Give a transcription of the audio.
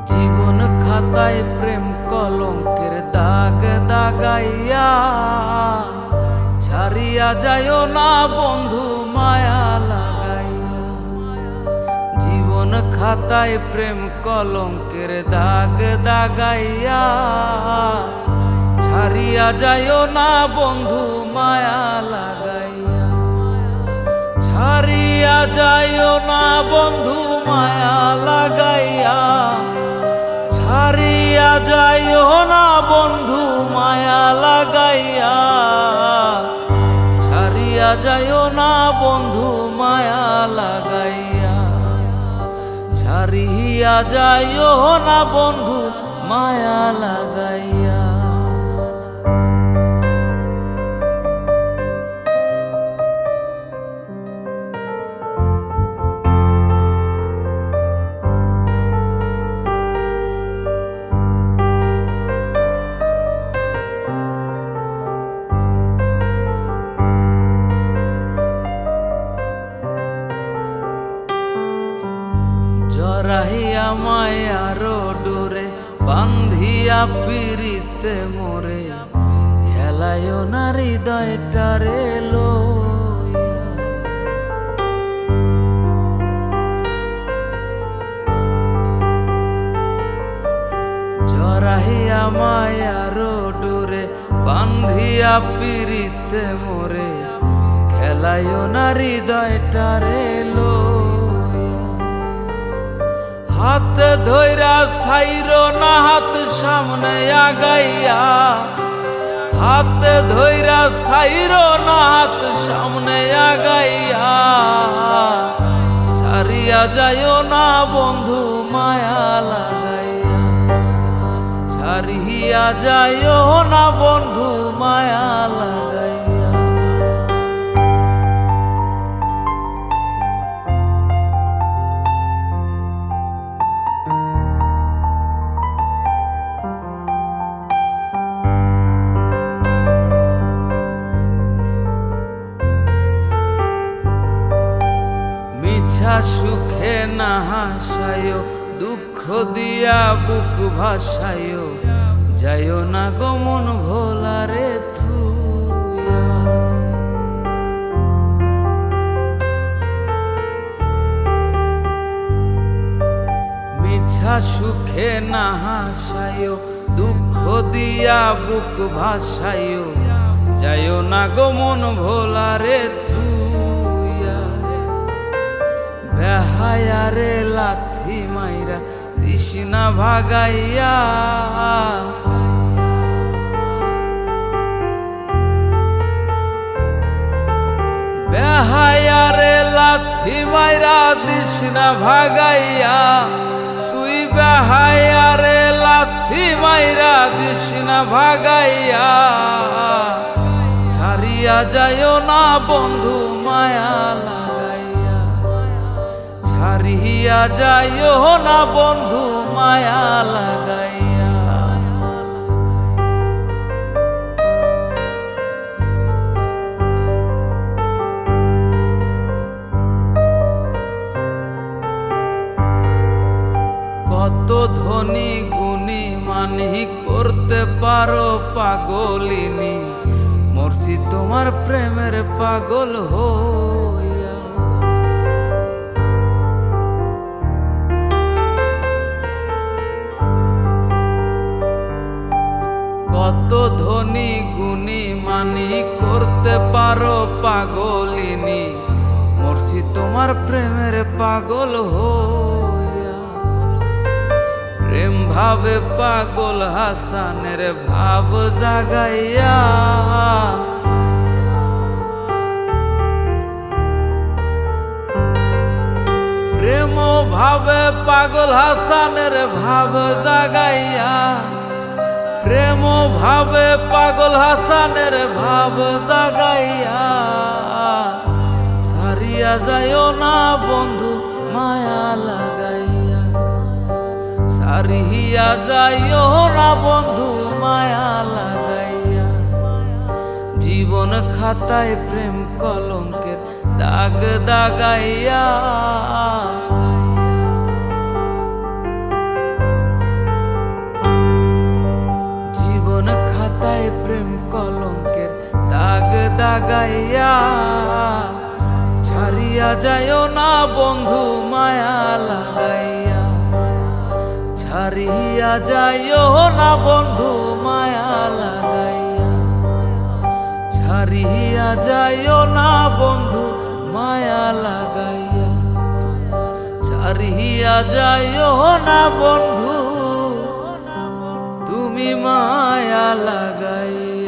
জীবন খাতায় প্রেম কলঙ্কের দাগ দাগাইয়া ছাড়িয়া যাইও না বন্ধু মায়া লাগাইয়া। জীবন খাতায় প্রেম কলঙ্কের দাগ দাগাইয়া ছাড়িয়া যাইও না বন্ধু মায়া লাগাইয়া। ছাড়িয়া যাইও না বন্ধু মায়া লাগাইয়া। ছাড়িয়া যাইও না বন্ধু মায়া লাগাইয়া। ছাড়িয়া যাইও না বন্ধু মায়া লাগাইয়া। ছাড়িয়া যাইও না বন্ধু মায়া লাগাইয়া। জড়াইয়া মায়ার ডোরে বান্ধিয়া পিরিতে মোরে খেলায় না হৃদয়টারে লইয়া। জড়াইয়া মায়ার ডোরে বান্ধিয়া পিরিতে মোরে খেলায় না হৃদয়টারে লইয়া। হাত ধইরা সাইরো না হাত সামনে আগাইয়া। হাত ধইরা সাইরো না হাত সামনে আগাইয়া। ছাড়িয়া যাইও না বন্ধু মায়া লাগাইয়া। ছাড়িয়া যাইও না বন্ধু মায়া লাগাইয়া। মিছা সুখে না হাসায় দুঃখ দিয়া বুক ভাসায়। যাইও না গমন ভোলারে থুইয়া। মিছা সুখে না হাসায় দুঃখ দিয়া বুক ভাসায়। যাইও না গমন ভোলারে থুইয়া। বেহায়ারে লাথি মাইরা দিশনা ভাগাইয়া। বেহায়ারে লাথি মাইরা দিশনা ভাগাইয়া। তুই বেহায়ারে লাথি মাইরা দিশনা ভাগাইয়া। ছাড়িয়া যাইও না বন্ধু মায়া লাগাইয়া। ছাড়িয়া যাইও না বন্ধু মায়া লাগাইয়া। কত ধনী গুণী মানি করতে পারো পাগলিনী। মরছি তোমার প্রেমের পাগল হইয়া। কত ধনী গুণী মানি করতে পারো পাগলিনী। মরছি তোমার প্রেমের পাগল হইয়া। প্রেম ভাবে পাগল হাসানের ভাব জাগাইয়া। প্রেম ভাবে পাগল হাসানের ভাব জাগাইয়া। প্রেম ভাবে পাগল হাসানের ভাব জাগাইয়া। ছাড়িয়া যাইও না বন্ধু মায়া লাগাইয়া। ছাড়িয়া যাইও না বন্ধু মায়া লাগাইয়া। জীবন খাতায় প্রেম কলঙ্কের দাগ দাগাইয়া। প্রেম কলঙ্কের দাগ দাগাইয়া ছাড়িয়া যাইও না বন্ধু মায়া লাগাইয়া, ছাড়িয়া যাইও না বন্ধু মায়া লাগাইয়া, ছাড়িয়া যাইও না বন্ধু মায়া লাগাইয়া, ছাড়িয়া যাইও না বন্ধু তুমি মায়া লাগাইয়া।